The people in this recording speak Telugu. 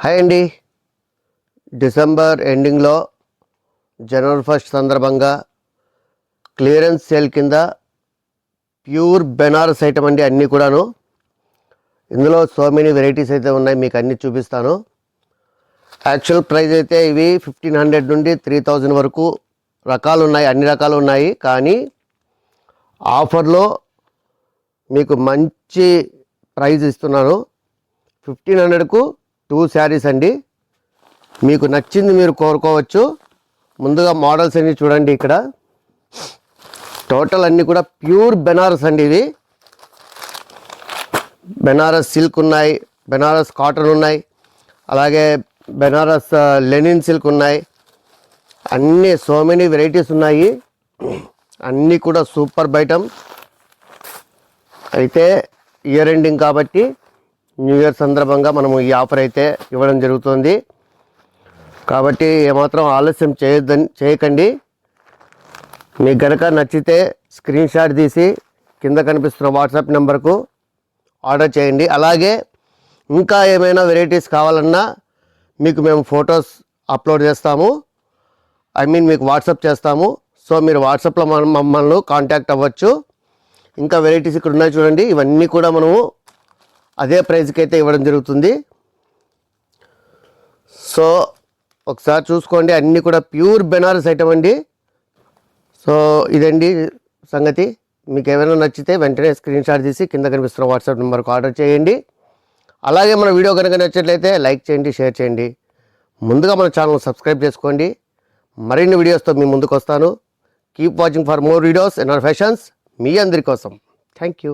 హాయ్ అండి. డిసెంబర్ ఎండింగ్లో జనవరి 1 సందర్భంగా క్లియరెన్స్ సేల్ కింద ప్యూర్ బెనారస్ ఐటమ్ అండి. అన్నీ కూడాను ఇందులో సో మెనీ వెరైటీస్ అయితే ఉన్నాయి, మీకు అన్నీ చూపిస్తాను. యాక్చువల్ ప్రైస్ అయితే ఇవి 1500 నుండి 3000 వరకు రకాలు ఉన్నాయి, అన్ని రకాలు ఉన్నాయి. కానీ ఆఫర్లో మీకు మంచి ప్రైస్ ఇస్తున్నాను. 1500కు 2 శారీస్ అండి. మీకు నచ్చింది మీరు కోరుకోవచ్చు. ముందుగా మోడల్స్ అన్నీ చూడండి. ఇక్కడ టోటల్ అన్నీ కూడా ప్యూర్ బెనారస్ అండి. ఇవి బెనారస్ సిల్క్ ఉన్నాయి, బెనారస్ కాటన్ ఉన్నాయి, అలాగే బెనారస్ లెనిన్ సిల్క్ ఉన్నాయి. అన్నీ సో మెనీ వెరైటీస్ ఉన్నాయి. అన్నీ కూడా సూపర్ ఐటమ్. అయితే ఇయర్ ఎండింగ్ కాబట్టి న్యూ ఇయర్ సందర్భంగా మనము ఈ ఆఫర్ అయితే ఇవ్వడం జరుగుతుంది. కాబట్టి ఏమాత్రం ఆలస్యం చేయకండి. మీకు గనక నచ్చితే స్క్రీన్ షాట్ తీసి కింద కనిపిస్తున్న వాట్సాప్ నెంబర్కు ఆర్డర్ చేయండి. అలాగే ఇంకా ఏమైనా వెరైటీస్ కావాలన్నా మీకు మేము ఫొటోస్ అప్లోడ్ చేస్తాము, మీకు వాట్సాప్ చేస్తాము. సో మీరు వాట్సాప్లో మమ్మల్ని కాంటాక్ట్ అవ్వచ్చు. ఇంకా వెరైటీస్ ఇక్కడ ఉన్నాయి చూడండి. ఇవన్నీ కూడా మనము అదే ప్రైస్కి అయితే ఇవ్వడం జరుగుతుంది. సో ఒకసారి చూసుకోండి. అన్నీ కూడా ప్యూర్ బెనారస్ ఐటమ్ అండి. సో ఇదండి సంగతి. మీకు ఏమైనా నచ్చితే వెంటనే స్క్రీన్ షాట్ తీసి కింద కనిపిస్తున్న వాట్సాప్ నెంబర్కి ఆర్డర్ చేయండి. అలాగే మన వీడియో కనుక నచ్చినట్లయితే లైక్ చేయండి, షేర్ చేయండి. ముందుగా మన ఛానల్ సబ్స్క్రైబ్ చేసుకోండి. మరిన్ని వీడియోస్తో మీ ముందుకు వస్తాను. Keep watching for more videos and our fashions. మీ అందరి కోసం. Thank you.